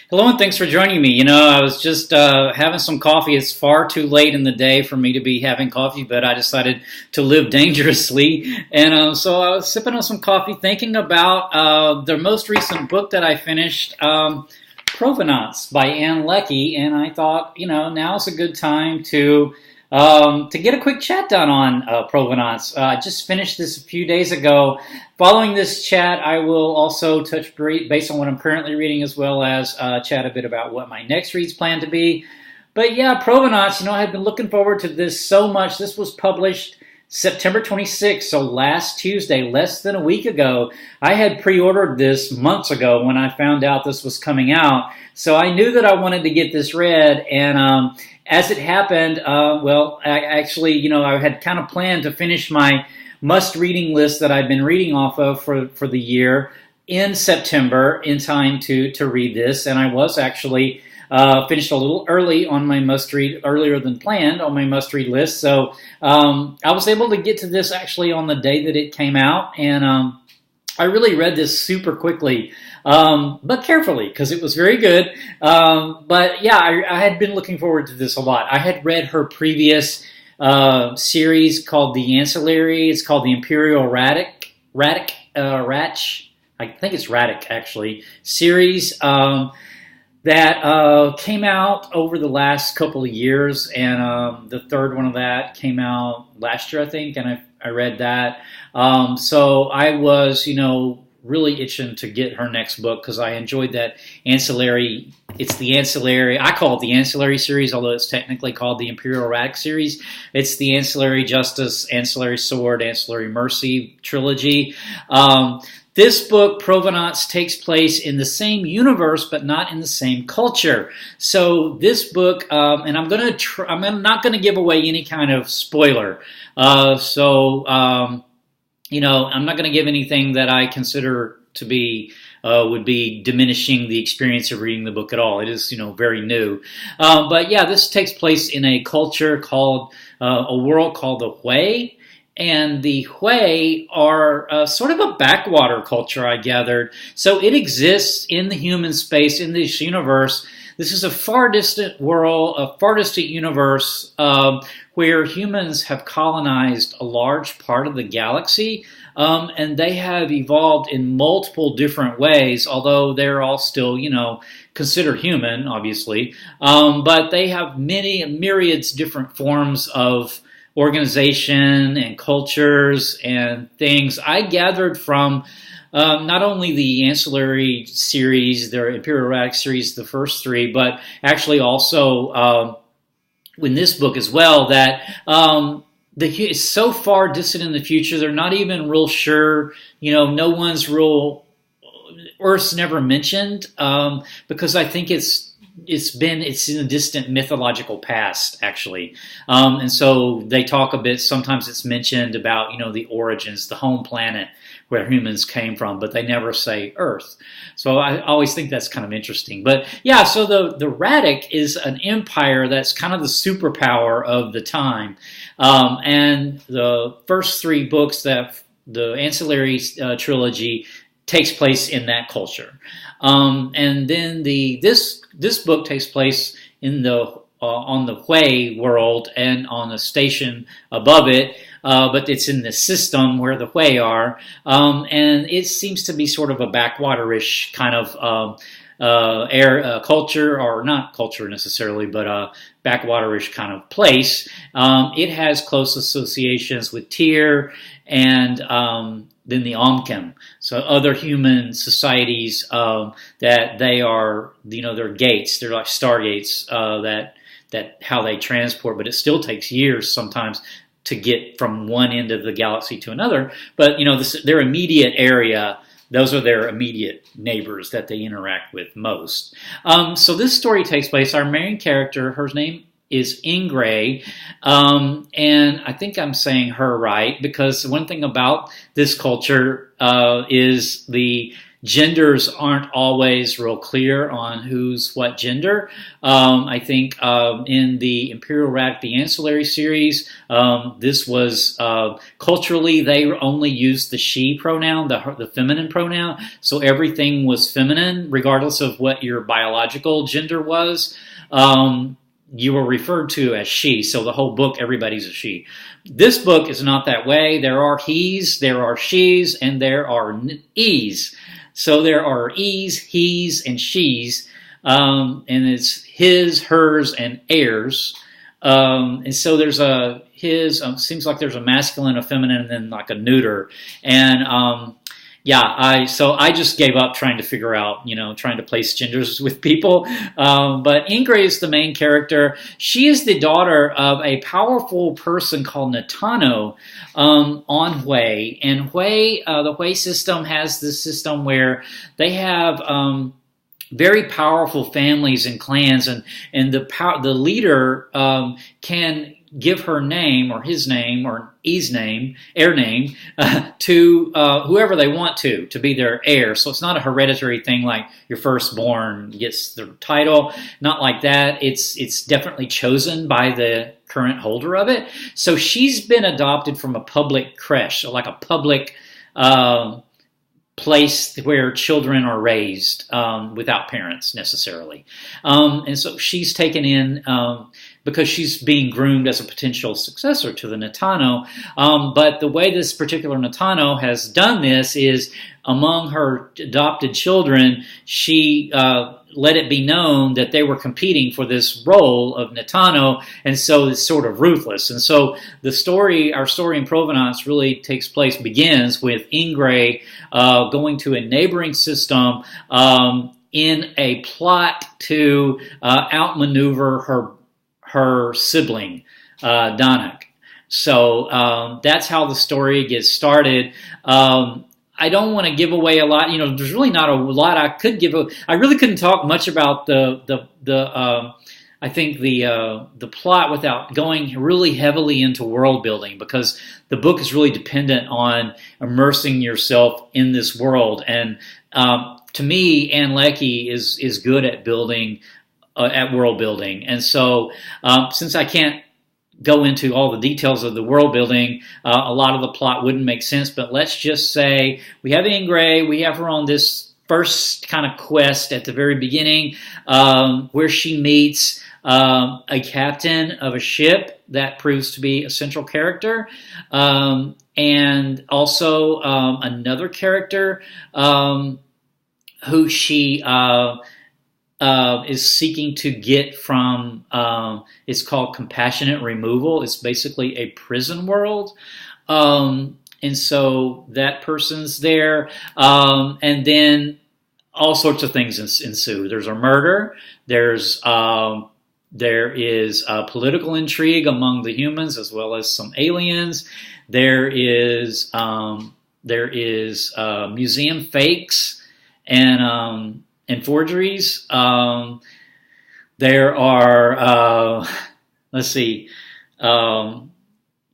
Hello and thanks for joining me. I was just having some coffee. It's far too late in the day for me to be having coffee, but I decided to live dangerously. And so I was sipping on some coffee thinking about the most recent book that I finished, Provenance by Ann Leckie. And I thought, now's a good time to get a quick chat done on Provenance. I just finished this a few days ago. Following this chat, I will also touch base on what I'm currently reading, as well as chat a bit about what my next reads plan to be. But yeah, Provenance, I had been looking forward to this so much. This was published September 26th, so last Tuesday, less than a week ago. I had pre-ordered this months ago when I found out this was coming out. So I knew that I wanted to get this read, and as it happened, I had kind of planned to finish my must-reading list that I've been reading off of for the year in September, in time to read this, and I was actually finished a little early on my must-read, earlier than planned on my must-read list. So I was able to get to this actually on the day that it came out, and I really read this super quickly, but carefully, because it was very good. But yeah, I had been looking forward to this a lot. I had read her previous series called the Ancillary. It's called the Imperial Radch. I think it's Radch, actually, series that came out over the last couple of years, and the third one of that came out last year, I think, and I read that. So I was, really itching to get her next book because I enjoyed that Ancillary. It's the Ancillary. I call it the Ancillary series, although it's technically called the Imperial Radch series. It's the Ancillary Justice, Ancillary Sword, Ancillary Mercy trilogy. This book, Provenance, takes place in the same universe, but not in the same culture. So this book, and I'm not going to give away any kind of spoiler. I'm not going to give anything that I consider to be would be diminishing the experience of reading the book at all. It is, very new. But yeah, this takes place in a culture called a world called the Hui. And the Hui are sort of a backwater culture, I gathered. So it exists in the human space, in this universe. This is a far distant world, a far distant universe where humans have colonized a large part of the galaxy. And they have evolved in multiple different ways, although they're all still, considered human, obviously. But they have many myriads different forms of organization and cultures and things. I gathered from not only the Ancillary series, their Imperial Radch series, the first three, but actually also in this book as well, that it's so far distant in the future, they're not even real sure, no one's real, Earth's never mentioned, because I think it's in a distant mythological past, actually. And so they talk a bit, sometimes it's mentioned about, the origins, the home planet where humans came from, but they never say Earth. So I always think that's kind of interesting. But yeah, so the Radch is an empire that's kind of the superpower of the time. And the first three books, that the Ancillary trilogy, takes place in that culture. And then this book takes place in on the Hui world and on a station above it, but it's in the system where the Hui are, and it seems to be sort of a backwaterish kind of culture, or not culture necessarily, but a backwaterish kind of place. It has close associations with Tyr and then the Omkim, so other human societies that they are, they're gates, they're like stargates that how they transport, but it still takes years sometimes to get from one end of the galaxy to another. But their immediate area, those are their immediate neighbors that they interact with most. So this story takes place. Our main character, her name is Ingray, and I think I'm saying her right, because one thing about this culture is the genders aren't always real clear on who's what gender. I think in the Imperial, Radch, the Ancillary series, this was culturally they only used the she pronoun, the feminine pronoun, so everything was feminine, regardless of what your biological gender was. You were referred to as she, so the whole book, everybody's a she. This book is not that way. There are he's, there are she's, and there are e's. So there are e's, he's, and she's, and it's his, hers, and heirs. And so there's a his. Seems like there's a masculine, a feminine, and then like a neuter. And I just gave up trying to figure out, trying to place genders with people. But Ingray is the main character. She is the daughter of a powerful person called Natano on Hui. And Hui, the Hui system has this system where they have very powerful families and clans, and the leader can give her name or his name or E's name, heir name, to whoever they want to be their heir. So it's not a hereditary thing like your firstborn gets the title. Not like that. It's definitely chosen by the current holder of it. So she's been adopted from a public creche, so like a public place where children are raised without parents necessarily. And so she's taken in because she's being groomed as a potential successor to the Natano. But the way this particular Natano has done this is among her adopted children, she let it be known that they were competing for this role of Natano, and so it's sort of ruthless. And so our story in Provenance really begins with Ingray going to a neighboring system in a plot to outmaneuver her sibling, Donnock. So that's how the story gets started. I don't want to give away a lot. There's really not a lot I could give. I really couldn't talk much about the plot without going really heavily into world building, because the book is really dependent on immersing yourself in this world. And to me, Ann Beckie is good at building, at world building. And so since I can't go into all the details of the world building, a lot of the plot wouldn't make sense. But let's just say we have Ingray, we have her on this first kind of quest at the very beginning, where she meets a captain of a ship that proves to be a central character, and also another character who she is seeking to get from, it's called compassionate removal. It's basically a prison world. And so that person's there. And then all sorts of things ensue. There's a murder. There is political intrigue among the humans as well as some aliens. There is museum fakes and forgeries. There are,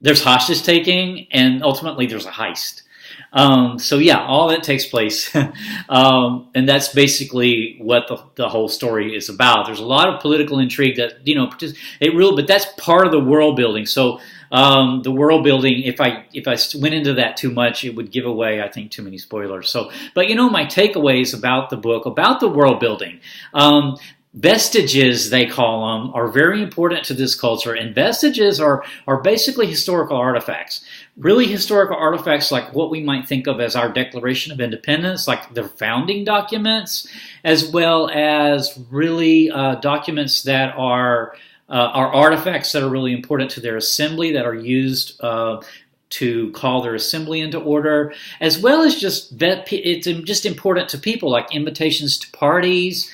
there's hostage taking, and ultimately there's a heist. All that takes place. And that's basically what the whole story is about. There's a lot of political intrigue that, but that's part of the world building. So the world building, if I went into that too much, it would give away, I think, too many spoilers. So, but my takeaways about the book, about the world building, vestiges, they call them, are very important to this culture. And vestiges are basically historical artifacts. Really historical artifacts like what we might think of as our Declaration of Independence, like the founding documents, as well as really documents that are artifacts that are really important to their assembly, that are used to call their assembly into order, as well as it's just important to people, like invitations to parties,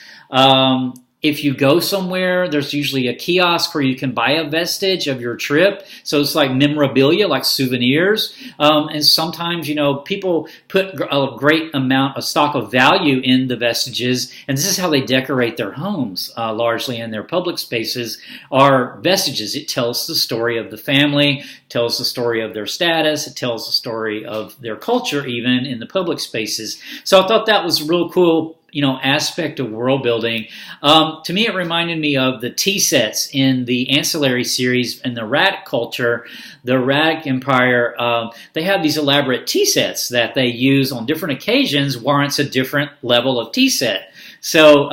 if you go somewhere, there's usually a kiosk where you can buy a vestige of your trip. So it's like memorabilia, like souvenirs. And sometimes, people put a great amount of stock of value in the vestiges. And this is how they decorate their homes, largely in their public spaces, are vestiges. It tells the story of the family, tells the story of their status, it tells the story of their culture, even in the public spaces. So I thought that was a real cool aspect of world building. To me, it reminded me of the tea sets in the Ancillary series and the Radch culture, the Radch Empire. They have these elaborate tea sets that they use on different occasions, warrants a different level of tea set. So,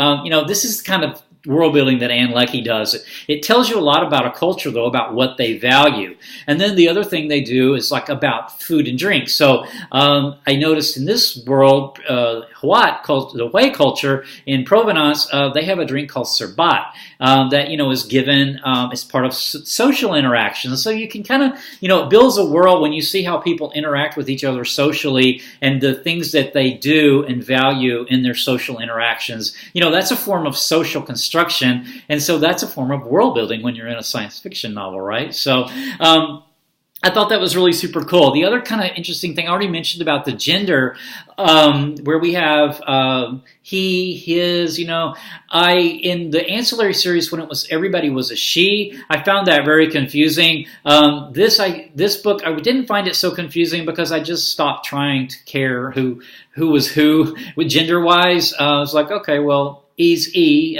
this is the kind of world building that Ann Leckie does. It tells you a lot about a culture, though, about what they value. And then the other thing they do is like about food and drink. So I noticed in this world, the Hui culture in Provenance, they have a drink called Serbat that is given as part of social interactions. So you can kind of it builds a world when you see how people interact with each other socially and the things that they do and value in their social interactions. That's a form of social construction. And so that's a form of world building when you're in a science fiction novel, right? So I thought that was really super cool. The other kind of interesting thing I already mentioned about the gender, where we have he, his, in the Ancillary series when everybody was a she, I found that very confusing. This book, I didn't find it so confusing because I just stopped trying to care who was who with gender-wise. I was like, okay, well, he's E,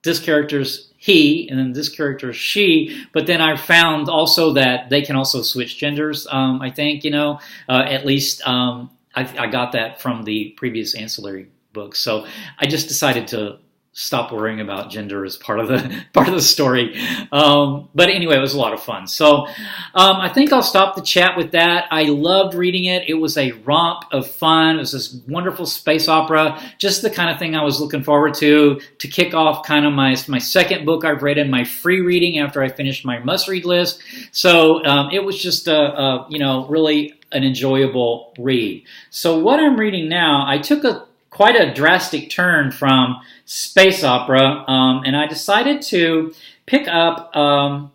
this character's he, and then this character's she, but then I found also that they can also switch genders, I think, at least I got that from the previous Ancillary books. So I just decided to stop worrying about gender as part of the story. But anyway, it was a lot of fun. So I think I'll stop the chat with that. I loved reading it. It was a romp of fun. It was this wonderful space opera, just the kind of thing I was looking forward to kick off kind of my second book I've read in my free reading after I finished my must-read list. So it was just really an enjoyable read. So what I'm reading now, I took quite a drastic turn from space opera, and I decided to pick up, let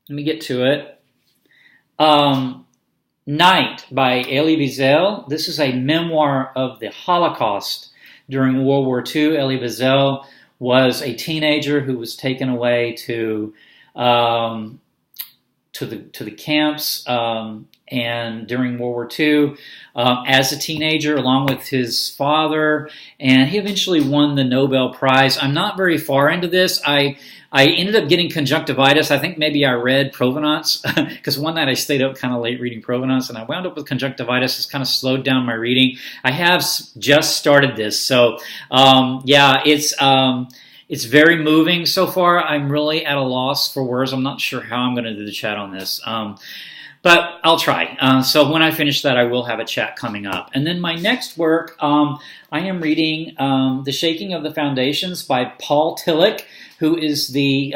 me get to it, Night by Elie Wiesel. This is a memoir of the Holocaust during World War II. Elie Wiesel was a teenager who was taken away to the camps, and during World War II, as a teenager, along with his father, and he eventually won the Nobel Prize. I'm not very far into this. I ended up getting conjunctivitis. I think maybe I read Provenance, because one night I stayed up kind of late reading Provenance, and I wound up with conjunctivitis. It's kind of slowed down my reading. I have just started this, so it's very moving so far. I'm really at a loss for words. I'm not sure how I'm going to do the chat on this. But I'll try. So when I finish that, I will have a chat coming up. And then my next work, I am reading The Shaking of the Foundations by Paul Tillich, who is the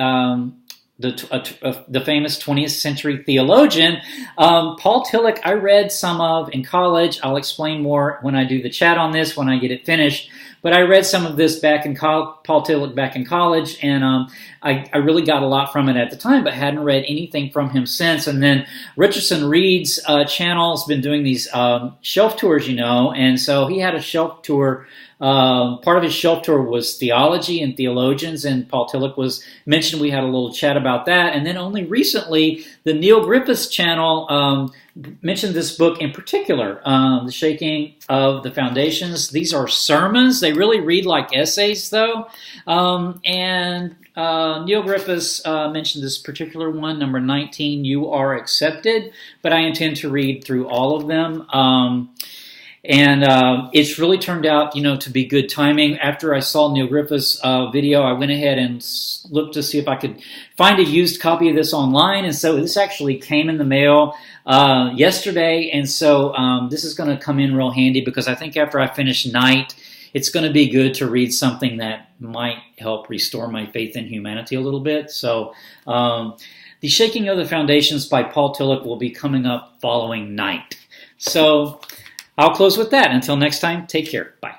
famous 20th century theologian. Paul Tillich, I read some of in college. I'll explain more when I do the chat on this, when I get it finished. But I read some of this back in Paul Tillich back in college, and I really got a lot from it at the time, but hadn't read anything from him since. And then Richardson Reed's channel has been doing these shelf tours, and so he had a shelf tour. Part of his shelf tour was theology and theologians, and Paul Tillich was mentioned. We had a little chat about that. And then only recently, the Neil Griffiths channel mentioned this book in particular, The Shaking of the Foundations. These are sermons. They really read like essays, though. And Neil Griffiths mentioned this particular one, number 19, You Are Accepted, but I intend to read through all of them. And it's really turned out, to be good timing. After I saw Neil Griffiths' video, I went ahead and looked to see if I could find a used copy of this online. And so this actually came in the mail yesterday. And so this is going to come in real handy because I think after I finish Night, it's going to be good to read something that might help restore my faith in humanity a little bit. So The Shaking of the Foundations by Paul Tillich will be coming up following Night. So I'll close with that. Until next time, take care. Bye.